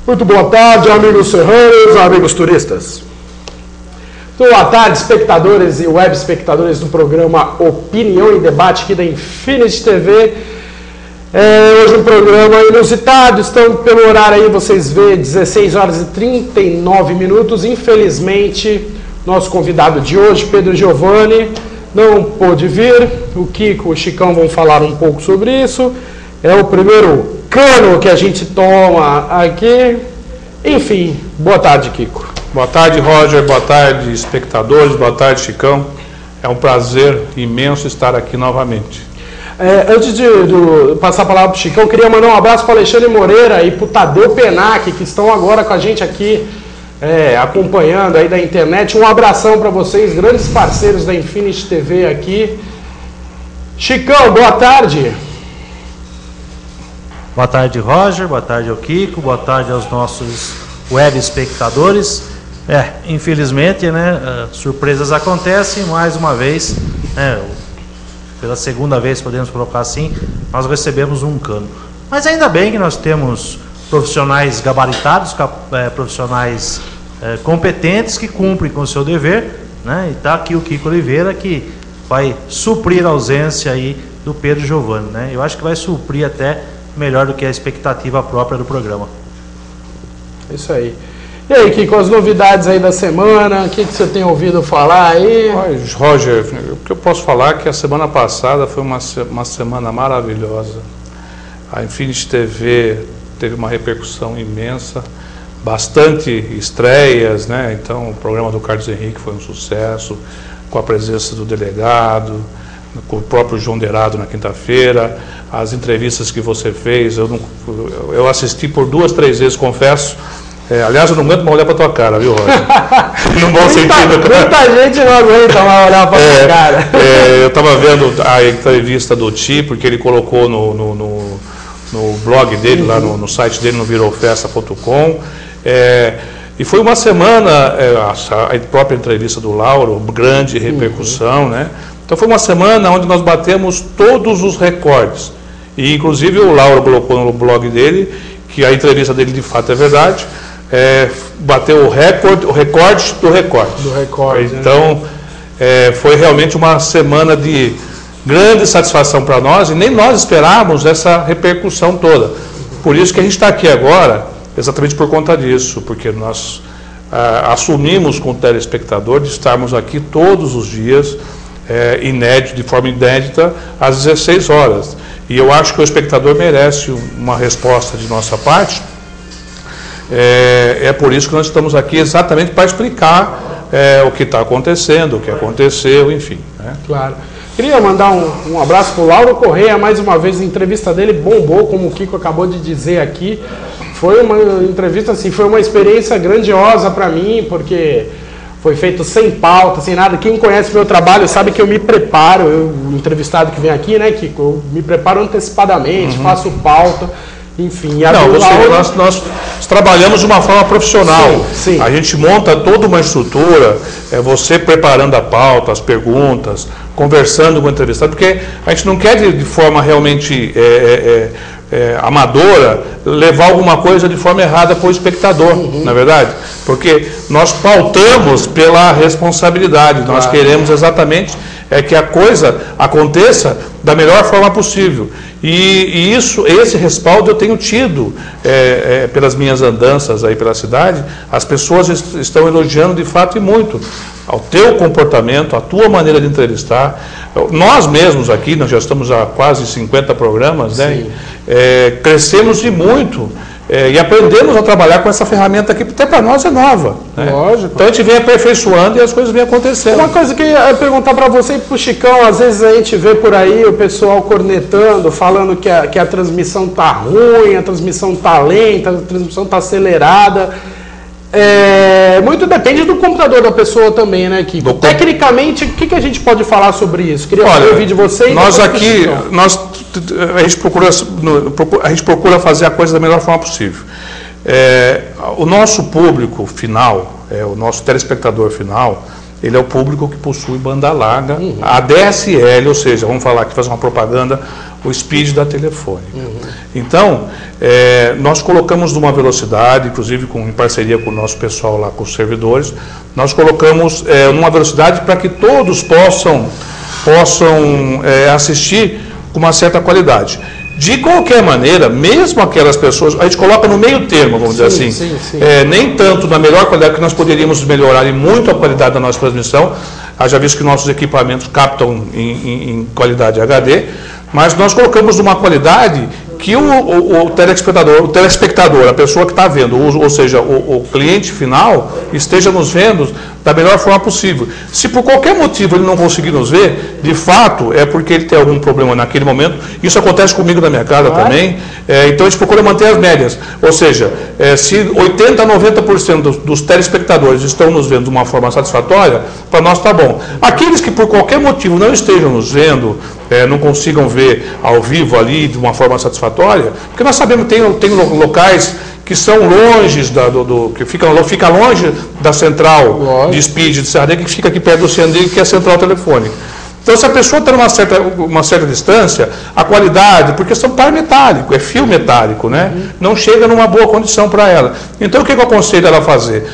Muito boa tarde, amigos serranos, amigos turistas. Boa tarde, espectadores e web espectadores do programa Opinião e Debate aqui da Infinity TV. Hoje um programa inusitado, estão pelo horário aí, vocês vêem, 16 horas e 39 minutos. Infelizmente, nosso convidado de hoje, Pedro Giovanni, não pôde vir. O Kiko e o Chicão vão falar um pouco sobre isso. É o primeiro cano que a gente toma aqui. Enfim, boa tarde, Kiko. Boa tarde, Roger. Boa tarde, espectadores. Boa tarde, Chicão. É um prazer imenso estar aqui novamente. Antes de passar a palavra para o Chicão, eu queria mandar um abraço para o Alexandre Moreira e para o Tadeu Penac, que estão agora com a gente aqui, acompanhando aí da internet. Um abração para vocês, grandes parceiros da Infinity TV aqui. Chicão, boa tarde. Boa tarde, Roger. Boa tarde ao Kiko. Boa tarde aos nossos web espectadores. Infelizmente, surpresas acontecem. Mais uma vez, pela segunda vez, podemos colocar assim, nós recebemos um cano. Mas ainda bem que nós temos profissionais gabaritados, profissionais competentes que cumprem com o seu dever, né? E está aqui o Kiko Oliveira, que vai suprir a ausência aí do Pedro Giovanni, né? Eu acho que vai suprir até melhor do que a expectativa própria do programa. Isso aí. E aí, Kiko, as novidades aí da semana, o que você tem ouvido falar aí? Roger, o que eu posso falar é que a semana passada foi uma semana maravilhosa. A Infinity TV teve uma repercussão imensa, bastante estreias, né? Então, o programa do Carlos Henrique foi um sucesso, com a presença do delegado, com o próprio João Derado na quinta-feira, as entrevistas que você fez, eu assisti por 2, 3 vezes, confesso. Aliás, eu não aguento mais olhar para tua cara, viu, Roger? No bom sentido. Muita gente não aguenta mais olhar para tua cara. Eu estava vendo a entrevista do Ti, porque ele colocou no blog dele, lá no site dele, no virofesta.com. E foi uma semana, a própria entrevista do Lauro, grande repercussão, né? Então foi uma semana onde nós batemos todos os recordes. E inclusive o Lauro colocou no blog dele que a entrevista dele de fato é verdade. Bateu o recorde do recorde. Então foi realmente uma semana de grande satisfação para nós, e nem nós esperávamos essa repercussão toda. Por isso que a gente está aqui agora, exatamente por conta disso, porque nós assumimos com o telespectador de estarmos aqui todos os dias, de forma inédita, às 16 horas. E eu acho que o espectador merece uma resposta de nossa parte. É por isso que nós estamos aqui, exatamente para explicar o que está acontecendo, o que aconteceu, enfim. Né? Claro. Queria mandar um abraço para o Lauro Correia, mais uma vez, a entrevista dele bombou, como o Kiko acabou de dizer aqui. Foi uma entrevista, assim, foi uma experiência grandiosa para mim, porque foi feito sem pauta, sem nada. Quem conhece meu trabalho sabe que eu me preparo, o entrevistado que vem aqui, né, Kiko? Eu me preparo antecipadamente, faço pauta, enfim. Nós trabalhamos de uma forma profissional. Sim. A gente monta toda uma estrutura, você preparando a pauta, as perguntas, conversando com o entrevistado, porque a gente não quer de forma realmente amadora levar alguma coisa de forma errada para o espectador, na verdade, porque nós pautamos pela responsabilidade. Claro. Nós queremos exatamente que a coisa aconteça da melhor forma possível, e esse respaldo eu tenho tido pelas minhas andanças aí pela cidade. As pessoas estão elogiando de fato e muito ao teu comportamento, a tua maneira de entrevistar. Nós mesmos aqui, nós já estamos há quase 50 programas, né? Crescemos e muito, e aprendemos a trabalhar com essa ferramenta aqui, até para nós é nova, né? Lógico. Então a gente vem aperfeiçoando e as coisas vêm acontecendo. Uma coisa que eu ia perguntar para você e para o Chicão, às vezes a gente vê por aí o pessoal cornetando, falando que a transmissão tá ruim, a transmissão tá lenta, a transmissão tá acelerada. Muito depende do computador da pessoa também, né, Kiko? Tecnicamente, o que a gente pode falar sobre isso? Queria ouvir de vocês. Nós aqui, a gente procura fazer a coisa da melhor forma possível. O nosso público final, o nosso telespectador final, ele é o público que possui banda larga, a DSL, ou seja, vamos falar aqui, fazer uma propaganda, o speed da telefônica. Então, nós colocamos numa velocidade, inclusive em parceria com o nosso pessoal lá, com os servidores, nós colocamos numa velocidade para que todos possam assistir com uma certa qualidade. De qualquer maneira, mesmo aquelas pessoas, a gente coloca no meio termo, vamos dizer assim, nem tanto na melhor qualidade, que nós poderíamos melhorar muito a qualidade da nossa transmissão, haja visto que nossos equipamentos captam em qualidade HD, mas nós colocamos uma qualidade que o telespectador, a pessoa que está vendo, ou seja, o cliente final, esteja nos vendo da melhor forma possível. Se por qualquer motivo ele não conseguir nos ver, de fato, é porque ele tem algum problema naquele momento. Isso acontece comigo na minha casa também. Então a gente procura manter as médias. Ou seja, se 80% a 90% dos telespectadores estão nos vendo de uma forma satisfatória, para nós está bom. Aqueles que por qualquer motivo não estejam nos vendo, não consigam ver ao vivo ali de uma forma satisfatória, porque nós sabemos que tem locais que são longe que fica longe da central de speed de Serra Negra, que fica aqui perto do Ciandigo, que é a central telefônica. Então, se a pessoa está numa certa distância, a qualidade, porque são par metálico, é fio metálico, né? Não chega numa boa condição para ela. Então, o que eu aconselho ela a fazer?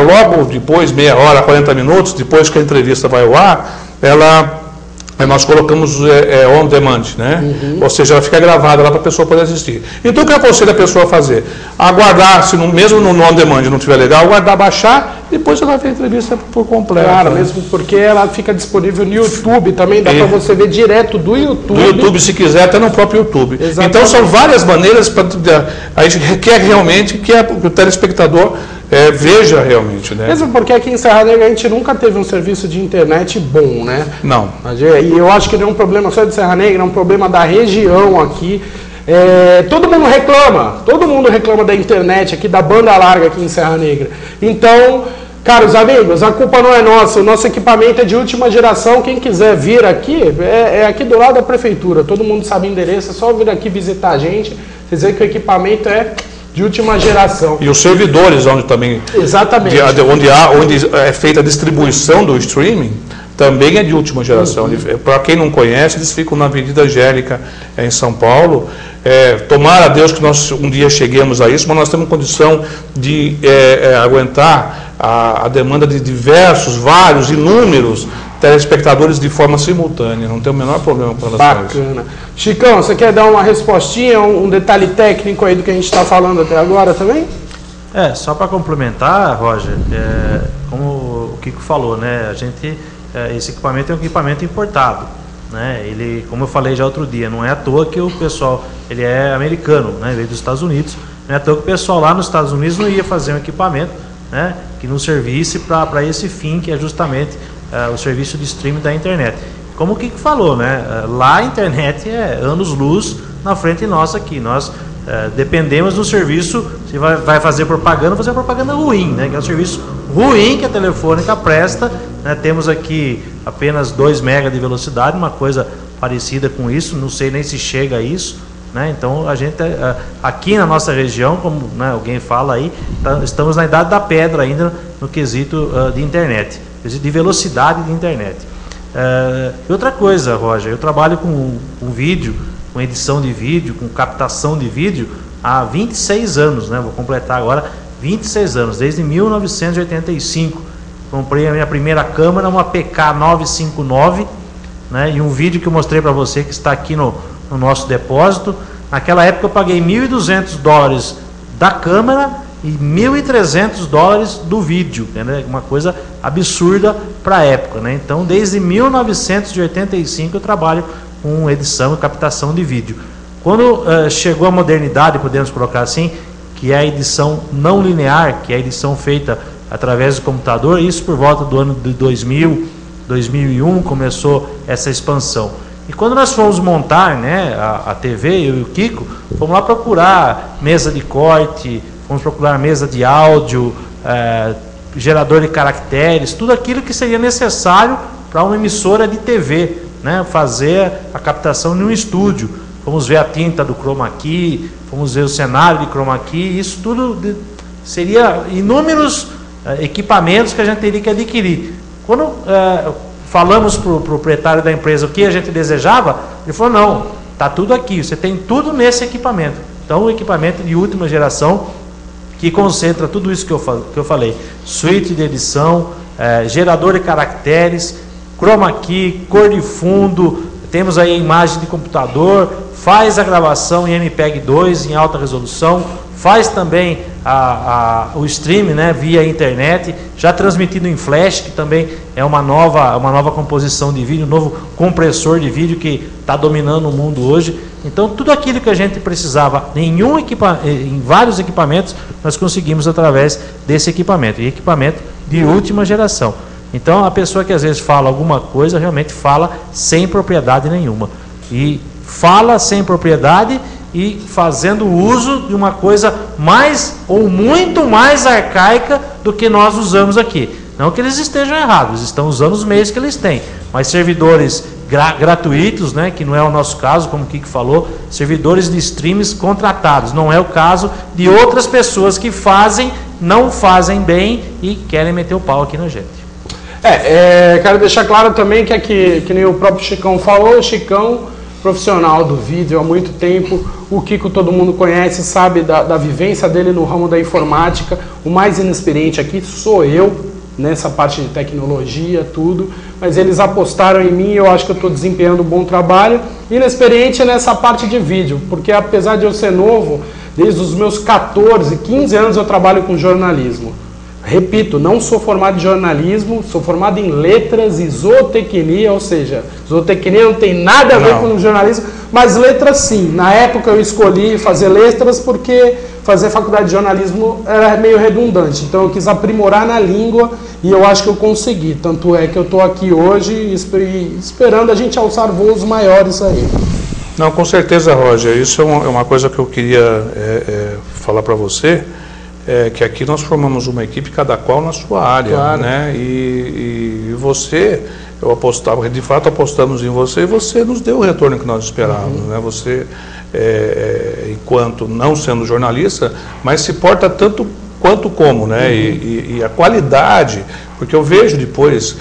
Logo depois, meia hora, 40 minutos, depois que a entrevista vai ao ar, nós colocamos on demand, né? Ou seja, ela fica gravada lá para a pessoa poder assistir. Então, o que eu aconselho a pessoa a fazer? Aguardar, mesmo no on demand não estiver legal, aguardar baixar, depois ela vê a entrevista por completo. Claro, mesmo porque ela fica disponível no YouTube também, dá para você ver direto do YouTube. Do YouTube, se quiser, até no próprio YouTube. Exatamente. Então, são várias maneiras, a gente requer realmente que o telespectador veja realmente, né? Mesmo porque aqui em Serra Negra a gente nunca teve um serviço de internet bom, né? Não. E eu acho que não é um problema só de Serra Negra, é um problema da região aqui. Todo mundo reclama da internet aqui, da banda larga aqui em Serra Negra. Então, caros amigos, a culpa não é nossa, o nosso equipamento é de última geração. Quem quiser vir aqui, é aqui do lado da prefeitura, todo mundo sabe o endereço, é só vir aqui visitar a gente, vocês veem que o equipamento é de última geração. E os servidores, onde também... Exatamente. Onde é feita a distribuição do streaming, também é de última geração. Para quem não conhece, eles ficam na Avenida Angélica, em São Paulo. Tomara a Deus que nós um dia cheguemos a isso, mas nós temos condição de aguentar a demanda de vários, inúmeros telespectadores de forma simultânea. Não tem o menor problema com relação a isso. Bacana. Chicão, você quer dar uma respostinha, um detalhe técnico aí do que a gente está falando até agora também? Só para complementar, Roger, como o Kiko falou, né? Esse equipamento é um equipamento importado, né? Ele, como eu falei já outro dia, não é à toa que o pessoal, ele é americano, né? Veio dos Estados Unidos. Não é à toa que o pessoal lá nos Estados Unidos não ia fazer um equipamento, né, que nos servisse para esse fim, que é justamente o serviço de streaming da internet. Como o Kiko falou, né? Lá a internet é anos-luz na frente nossa aqui. Nós dependemos do serviço, se vai fazer propaganda ruim, né? Que é um serviço ruim que a Telefônica presta, né? Temos aqui apenas 2 MB de velocidade, uma coisa parecida com isso, não sei nem se chega a isso, né? Então a gente aqui na nossa região, como, né, alguém fala aí, estamos na idade da pedra ainda no quesito de internet, de velocidade de internet. E outra coisa, Roger, eu trabalho com vídeo, com edição de vídeo, com captação de vídeo há 26 anos, né? Vou completar agora 26 anos, desde 1985. Comprei a minha primeira câmera, uma PK959, né? E um vídeo que eu mostrei para você que está aqui no nosso depósito. Naquela época eu paguei $1.200 da câmera e $1.300 do vídeo, né? Uma coisa absurda para a época, né? Então, desde 1985 eu trabalho com edição e captação de vídeo. Quando chegou a modernidade, podemos colocar assim, que é a edição não linear, que é a edição feita através do computador, isso por volta do ano de 2000, 2001 começou essa expansão. E quando nós fomos montar, né, a TV, eu e o Kiko, fomos lá procurar mesa de corte, fomos procurar mesa de áudio, gerador de caracteres, tudo aquilo que seria necessário para uma emissora de TV, né, fazer a captação em um estúdio. Fomos ver a tinta do chroma key, fomos ver o cenário de chroma key, isso tudo seria inúmeros equipamentos que a gente teria que adquirir. Quando falamos para o proprietário da empresa o que a gente desejava, ele falou: não, Está tudo aqui, você tem tudo nesse equipamento. Então, o equipamento de última geração, que concentra tudo isso que eu falei. Suíte de edição, gerador de caracteres, chroma key, cor de fundo, temos aí a imagem de computador, faz a gravação em MPEG 2 em alta resolução, faz também o stream, né, via internet, já transmitido em flash, que também é uma nova composição de vídeo, um novo compressor de vídeo que está dominando o mundo hoje. Então, tudo aquilo que a gente precisava em vários equipamentos, nós conseguimos através desse equipamento, e equipamento de última geração. Então, a pessoa que às vezes fala alguma coisa, realmente fala sem propriedade nenhuma. E fala sem propriedade e fazendo uso de uma coisa mais ou muito mais arcaica do que nós usamos aqui. Não que eles estejam errados, eles estão usando os meios que eles têm, mas servidores gratuitos, né, que não é o nosso caso, como o Kiko falou, servidores de streams contratados, não é o caso de outras pessoas que não fazem bem e querem meter o pau aqui na gente. Quero deixar claro também que aqui, que nem o próprio Chicão falou, o Chicão, profissional do vídeo há muito tempo, o Kiko todo mundo conhece, sabe da vivência dele no ramo da informática. O mais inexperiente aqui sou eu, nessa parte de tecnologia, tudo, mas eles apostaram em mim, eu acho que eu estou desempenhando um bom trabalho. Inexperiente nessa parte de vídeo, porque apesar de eu ser novo, desde os meus 14, 15 anos eu trabalho com jornalismo. Repito, não sou formado em jornalismo, sou formado em letras e zootecnia, ou seja, zootecnia não tem nada a ver com jornalismo, mas letras sim. Na época eu escolhi fazer letras porque fazer faculdade de jornalismo era meio redundante, então eu quis aprimorar na língua e eu acho que eu consegui. Tanto é que eu estou aqui hoje esperando a gente alçar voos maiores aí. Não, com certeza, Roger, isso é uma coisa que eu queria falar para você. Que aqui nós formamos uma equipe, cada qual na sua área, claro, né? E você, de fato apostamos em você e você nos deu o retorno que nós esperávamos, né? Você, enquanto não sendo jornalista, mas se porta tanto quanto como, né? E a qualidade, porque eu vejo depois,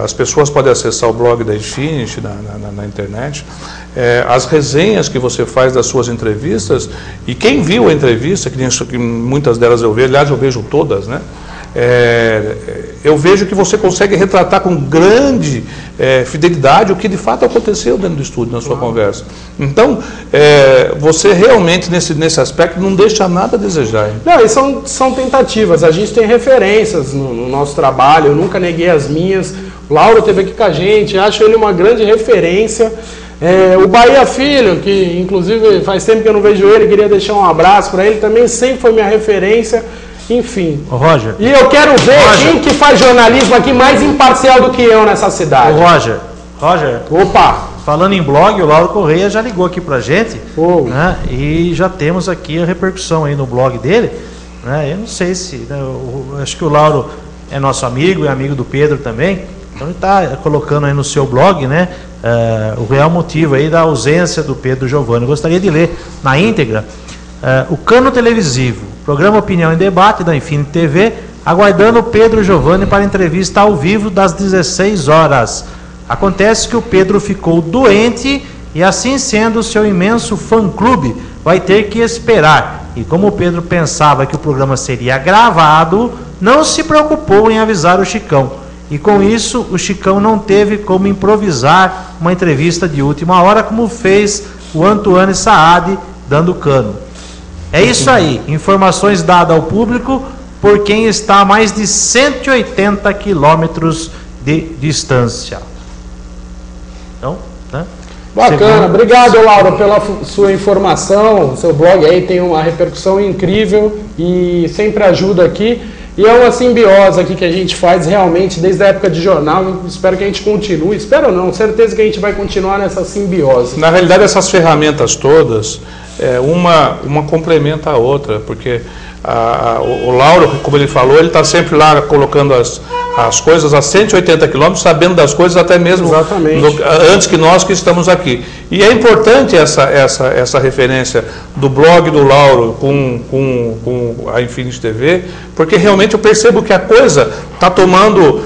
as pessoas podem acessar o blog da Infinity na internet, as resenhas que você faz das suas entrevistas, e quem viu a entrevista, que muitas delas eu vejo, aliás eu vejo todas, né? Eu vejo que você consegue retratar com grande fidelidade o que de fato aconteceu dentro do estúdio, na sua conversa. Então, você realmente nesse aspecto não deixa nada a desejar. Hein? Não, e são tentativas, a gente tem referências no nosso trabalho, eu nunca neguei as minhas. O Lauro esteve aqui com a gente, acho ele uma grande referência. O Bahia Filho, que inclusive faz tempo que eu não vejo ele, queria deixar um abraço para ele, também sempre foi minha referência. Enfim. Roger. E eu quero ver quem que faz jornalismo aqui mais imparcial do que eu nessa cidade. Roger. Opa! Falando em blog, o Lauro Correia já ligou aqui pra gente, né, e já temos aqui a repercussão aí no blog dele, né? Eu não sei se, né, acho que o Lauro é nosso amigo, é amigo do Pedro também, então ele está colocando aí no seu blog, né, o real motivo aí da ausência do Pedro Giovanni. Eu gostaria de ler na íntegra. O Cano Televisivo, programa Opinião e Debate da Infinity TV, aguardando o Pedro Giovanni para entrevista ao vivo das 16 horas. Acontece que o Pedro ficou doente e, assim sendo, o seu imenso fã-clube vai ter que esperar. E como o Pedro pensava que o programa seria gravado, não se preocupou em avisar o Chicão. E com isso, o Chicão não teve como improvisar uma entrevista de última hora, como fez o Antoine Saad dando cano. É isso aí, informações dadas ao público por quem está a mais de 180 quilômetros de distância. Então, né? Bacana, obrigado, Laura, pela sua informação. Seu blog aí tem uma repercussão incrível e sempre ajuda aqui. E é uma simbiose aqui que a gente faz realmente desde a época de jornal. Espero que a gente continue, espero não, certeza que a gente vai continuar nessa simbiose. Na realidade, essas ferramentas todas, uma complementa a outra, porque o Lauro, como ele falou, ele está sempre lá colocando as coisas a 180 km, sabendo das coisas até mesmo antes que nós que estamos aqui. E é importante essa referência do blog do Lauro com a Infinity TV, porque realmente eu percebo que a coisa está tomando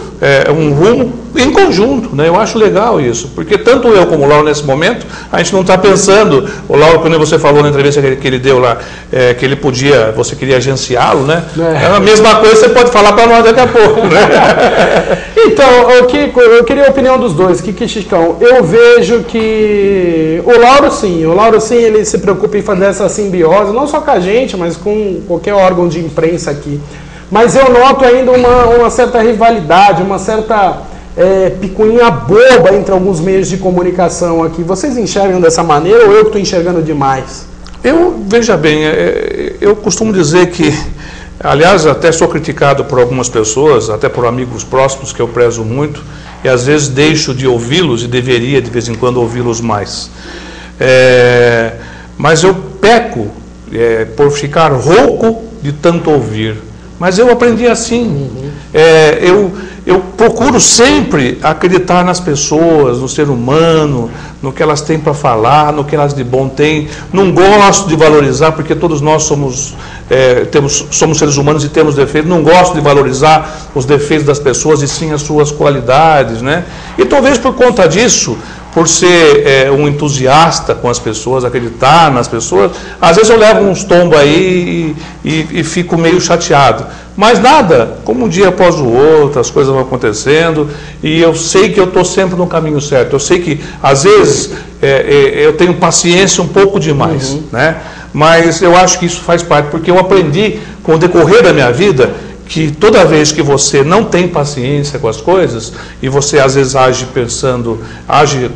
um rumo em conjunto, né? Eu acho legal isso, porque tanto eu como o Lauro nesse momento, a gente não está pensando, o Lauro, quando você falou na entrevista que ele deu lá, que ele podia, você queria agenciá-lo, né? É a mesma coisa, você pode falar para nós daqui a pouco, né? Então, Kiko, eu queria a opinião dos dois, Kiko e Chicão. Eu vejo que o Lauro sim, ele se preocupa em fazer essa simbiose, não só com a gente, mas com qualquer órgão de imprensa aqui. Mas eu noto ainda uma certa rivalidade, uma certa picuinha boba entre alguns meios de comunicação aqui. Vocês enxergam dessa maneira ou eu que estou enxergando demais? Veja bem, eu costumo dizer que, aliás, até sou criticado por algumas pessoas, até por amigos próximos que eu prezo muito, e às vezes deixo de ouvi-los e deveria de vez em quando ouvi-los mais. Mas eu peco por ficar rouco de tanto ouvir. Mas eu aprendi assim. Eu procuro sempre acreditar nas pessoas, no ser humano, no que elas têm para falar, no que elas de bom têm. Não gosto de valorizar, porque todos nós somos seres humanos e temos defeitos. Não gosto de valorizar os defeitos das pessoas e sim as suas qualidades, né? E talvez por conta disso, por ser um entusiasta com as pessoas, acreditar nas pessoas, às vezes eu levo uns tombos aí e fico meio chateado. Mas nada, como um dia após o outro, as coisas vão acontecendo e eu sei que eu estou sempre no caminho certo. Eu sei que, às vezes, eu tenho paciência um pouco demais, né? Mas eu acho que isso faz parte, porque eu aprendi com o decorrer da minha vida que toda vez que você não tem paciência com as coisas e você às vezes age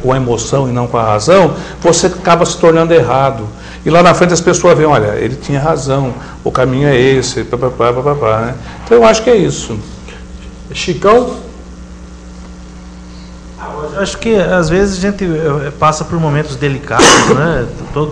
com a emoção e não com a razão, você acaba se tornando errado. E lá na frente as pessoas veem, olha, ele tinha razão, o caminho é esse, né? Então eu acho que é isso. Chicão? Eu acho que às vezes a gente passa por momentos delicados, né?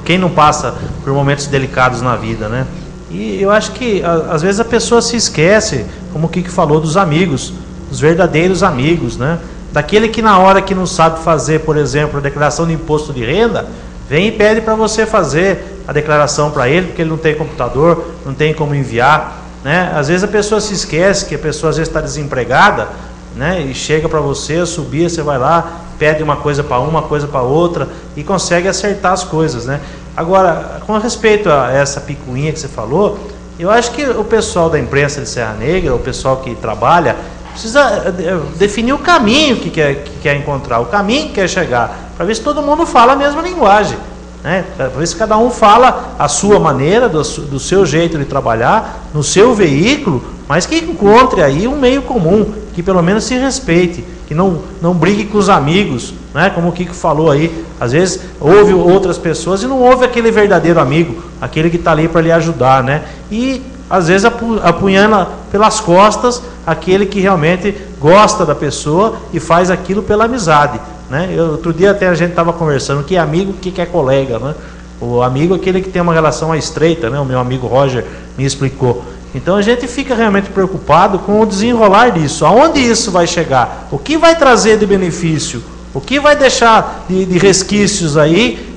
Quem não passa por momentos delicados na vida, né? E eu acho que às vezes a pessoa se esquece, como o Kiko falou, dos amigos, dos verdadeiros amigos, né? Daquele que na hora que não sabe fazer, por exemplo, a declaração de imposto de renda, vem e pede para você fazer a declaração para ele, porque ele não tem computador, não tem como enviar, né? Às vezes a pessoa se esquece que a pessoa às vezes está desempregada, né? E chega para você, subir, você vai lá, pede uma coisa para uma coisa para outra e consegue acertar as coisas, né? Agora, com respeito a essa picuinha que você falou, eu acho que o pessoal da imprensa de Serra Negra, o pessoal que trabalha, precisa definir o caminho que quer encontrar, o caminho que quer chegar, para ver se todo mundo fala a mesma linguagem, né? Para ver se cada um fala a sua maneira, do seu jeito de trabalhar, no seu veículo, mas que encontre aí um meio comum, que pelo menos se respeite, que não brigue com os amigos, né? Como o Kiko falou aí, às vezes ouve outras pessoas e não ouve aquele verdadeiro amigo, aquele que está ali para lhe ajudar, né? E às vezes apunhando pelas costas aquele que realmente gosta da pessoa e faz aquilo pela amizade, né? Outro dia até a gente estava conversando que amigo, que é colega, né? O amigo é aquele que tem uma relação mais estreita, né? O meu amigo Roger me explicou. Então a gente fica realmente preocupado com o desenrolar disso. Aonde isso vai chegar? O que vai trazer de benefício? O que vai deixar de resquícios aí,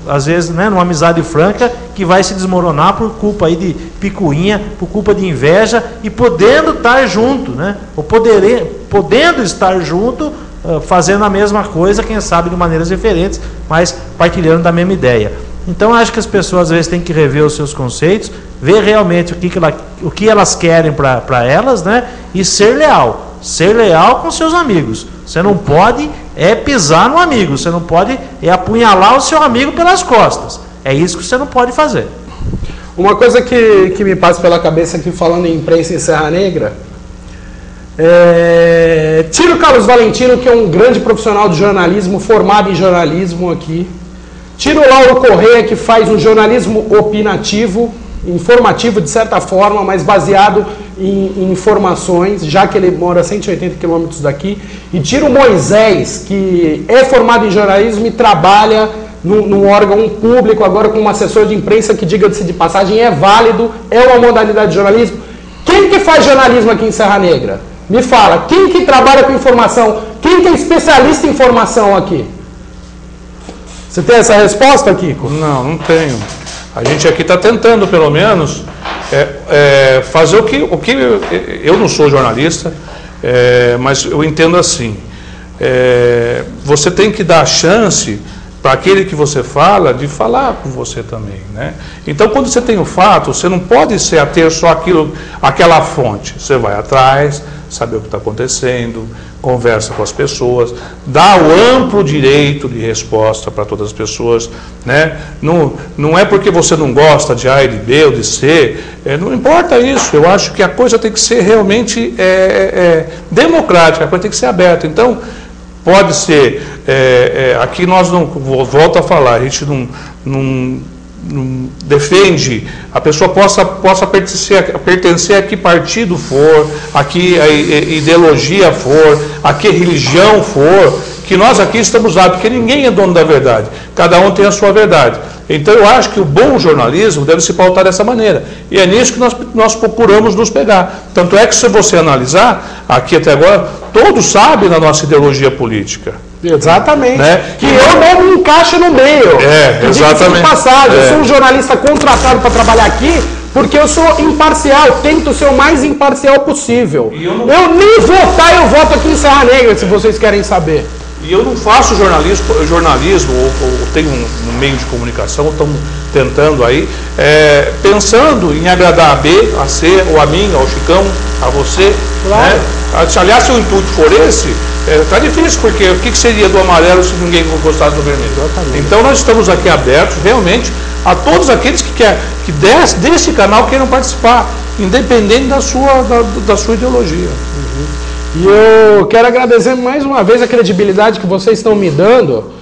às vezes, né, numa amizade franca, que vai se desmoronar por culpa aí de picuinha, por culpa de inveja, e podendo estar junto, né? Ou podendo estar junto, fazendo a mesma coisa, quem sabe de maneiras diferentes, mas partilhando da mesma ideia. Então acho que as pessoas às vezes têm que rever os seus conceitos, ver realmente o que elas querem para elas, né? E ser leal com seus amigos. Você não pode pisar no amigo, você não pode apunhalar o seu amigo pelas costas. É isso que você não pode fazer. Uma coisa que me passa pela cabeça aqui falando em imprensa em Serra Negra, tira o Carlos Valentino, que é um grande profissional de jornalismo, formado em jornalismo aqui. Tira o Lauro Correia, que faz um jornalismo opinativo, informativo de certa forma, mas baseado em informações, já que ele mora a 180 quilômetros daqui. E tira o Moisés, que é formado em jornalismo e trabalha num órgão público, agora com um assessor de imprensa que, diga-se de passagem, é válido, é uma modalidade de jornalismo. Quem que faz jornalismo aqui em Serra Negra? Me fala, quem que trabalha com informação? Quem que é especialista em informação aqui? Você tem essa resposta, Kiko? Não tenho. A gente aqui está tentando, pelo menos, fazer o que... Eu não sou jornalista, Mas eu entendo assim, você tem que dar a chance para aquele que você fala, de falar com você também, né? Então, quando você tem o fato, você não pode se ater só aquela fonte. Você vai atrás, saber o que está acontecendo, conversa com as pessoas, dá o amplo direito de resposta para todas as pessoas, né? Não é porque você não gosta de A, de B ou de C, não importa isso. Eu acho que a coisa tem que ser realmente democrática, a coisa tem que ser aberta. Então, pode ser, aqui nós não, volto a falar, a gente não defende, a pessoa possa pertencer a que partido for, a que ideologia for, a que religião for, que nós aqui estamos lá, porque ninguém é dono da verdade, cada um tem a sua verdade. Então eu acho que o bom jornalismo deve se pautar dessa maneira, e é nisso que nós procuramos nos pegar. Tanto é que, se você analisar, aqui até agora, todos sabem da nossa ideologia política. Exatamente. Né? Que eu não me encaixo no meio. Exatamente. Eu sou um jornalista contratado para trabalhar aqui, porque eu sou imparcial, tento ser o mais imparcial possível. Eu nem votar, eu voto aqui em Serra Negra, se vocês querem saber. E eu não faço jornalismo ou tenho um meio de comunicação, estamos tentando aí, pensando em agradar a B, a C, ou a mim, ao Chicão, a você. Claro. Né? Aliás, se o intuito for esse, está difícil, porque o que seria do amarelo se ninguém gostasse do vermelho? Exatamente. Então nós estamos aqui abertos realmente a todos aqueles que desse canal queiram participar, independente da sua ideologia. E eu quero agradecer mais uma vez a credibilidade que vocês estão me dando,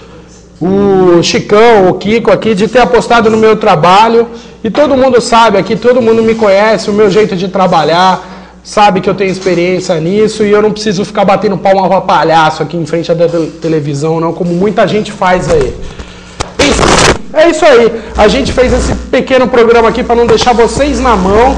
o Chicão, o Kiko aqui, de ter apostado no meu trabalho. E todo mundo sabe aqui, todo mundo me conhece, o meu jeito de trabalhar, sabe que eu tenho experiência nisso, e eu não preciso ficar batendo palma pra palhaço aqui em frente da televisão, não, como muita gente faz aí. É isso aí, a gente fez esse pequeno programa aqui para não deixar vocês na mão,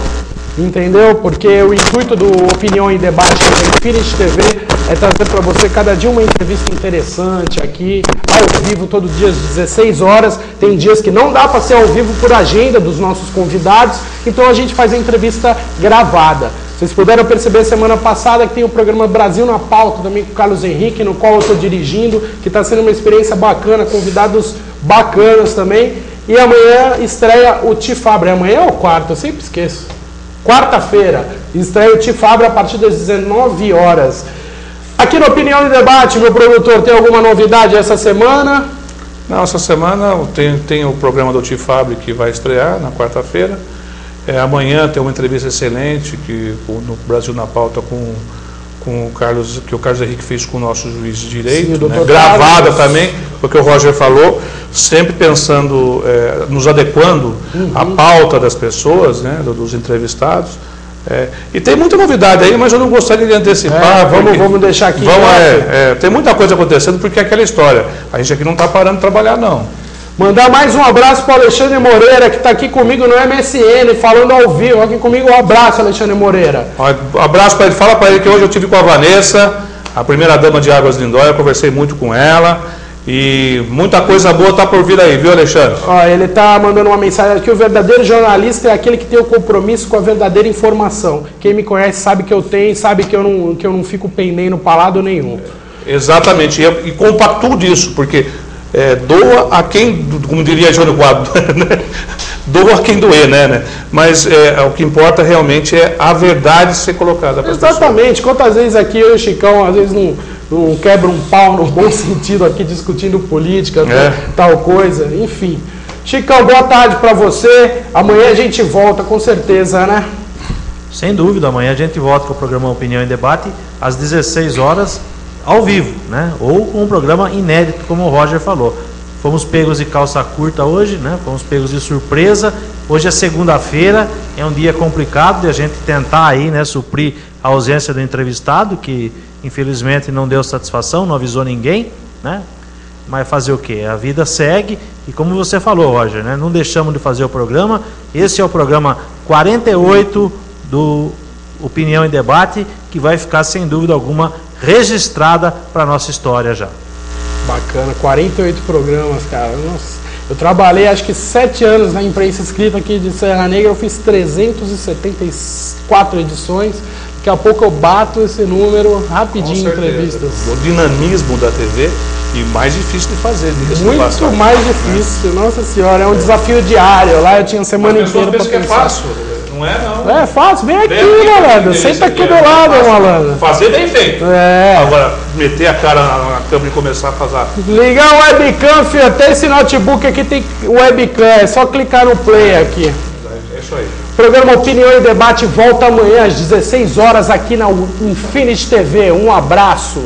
entendeu? Porque o intuito do Opinião e Debate da Infinity TV é trazer para você cada dia uma entrevista interessante aqui, ao vivo, todo dia às 16 horas. Tem dias que não dá para ser ao vivo por agenda dos nossos convidados, então a gente faz a entrevista gravada. Vocês puderam perceber semana passada que tem o programa Brasil na Pauta também com o Carlos Henrique, no qual eu estou dirigindo, que está sendo uma experiência bacana, convidados bacanas também. E amanhã estreia o Tifabra. Amanhã ou quarta? Eu sempre esqueço. Quarta-feira, estreia o Tifabra a partir das 19 horas. Aqui no Opinião e Debate, meu produtor, tem alguma novidade essa semana? Não, essa semana tem o programa do Tifabra que vai estrear na quarta-feira. Amanhã tem uma entrevista excelente no Brasil na Pauta com o Carlos, que o Carlos Henrique fez com o nosso juiz de direito, né? Gravada também, porque o Roger falou, sempre pensando, nos adequando à pauta das pessoas, né, dos entrevistados. E tem muita novidade aí, mas eu não gostaria de antecipar. Vamos deixar aqui. Tem muita coisa acontecendo, porque é aquela história. A gente aqui não está parando de trabalhar, não. Mandar mais um abraço para o Alexandre Moreira, que está aqui comigo no MSN, falando ao vivo. Aqui comigo, um abraço, Alexandre Moreira. Um abraço para ele. Fala para ele que hoje eu estive com a Vanessa, a primeira dama de Águas Lindóia. Eu conversei muito com ela. E muita coisa boa está por vir aí, viu, Alexandre? Ele está mandando uma mensagem aqui: o verdadeiro jornalista é aquele que tem o compromisso com a verdadeira informação. Quem me conhece sabe que eu tenho, sabe que eu não fico pendendo para lado nenhum. Exatamente, e compactuo disso, porque doa a quem, como diria Jânio Quadro, né? Doa a quem doer, né? Mas o que importa realmente é a verdade ser colocada para as pessoas. Exatamente, quantas vezes aqui eu e o Chicão, às vezes não quebra um pau no bom sentido aqui, discutindo política, tal coisa, enfim. Chicão, boa tarde para você. Amanhã a gente volta, com certeza, né? Sem dúvida, amanhã a gente volta com o programa Opinião e Debate às 16 horas, ao vivo, né? Ou com um programa inédito, como o Roger falou. Fomos pegos de calça curta hoje, né? Fomos pegos de surpresa. Hoje é segunda-feira, é um dia complicado de a gente tentar aí, né, suprir a ausência do entrevistado, que infelizmente não deu satisfação, não avisou ninguém, né? Mas fazer o quê? A vida segue, e como você falou, Roger, né? Não deixamos de fazer o programa. Esse é o programa 48 do Opinião e Debate, que vai ficar sem dúvida alguma registrada para a nossa história já. Bacana, 48 programas, cara. Nossa, eu trabalhei acho que 7 anos na imprensa escrita aqui de Serra Negra, eu fiz 374 edições. Daqui Daqui a pouco eu bato esse número rapidinho, entrevistas. O dinamismo da TV e mais difícil de fazer. Muito mais difícil, nossa senhora, é um desafio diário. Lá eu tinha semana inteira para pensar. Que é fácil. Não é, não. É fácil, vem aqui, malandro. Senta aqui do lado, malandro. Fazer bem feito. Agora, meter a cara na câmera e começar a fazer. Ligar o webcam, filho. Até esse notebook aqui tem webcam. É só clicar no play aqui. É isso aí. Programa Opinião e Debate volta amanhã às 16 horas aqui na Infinity TV. Um abraço.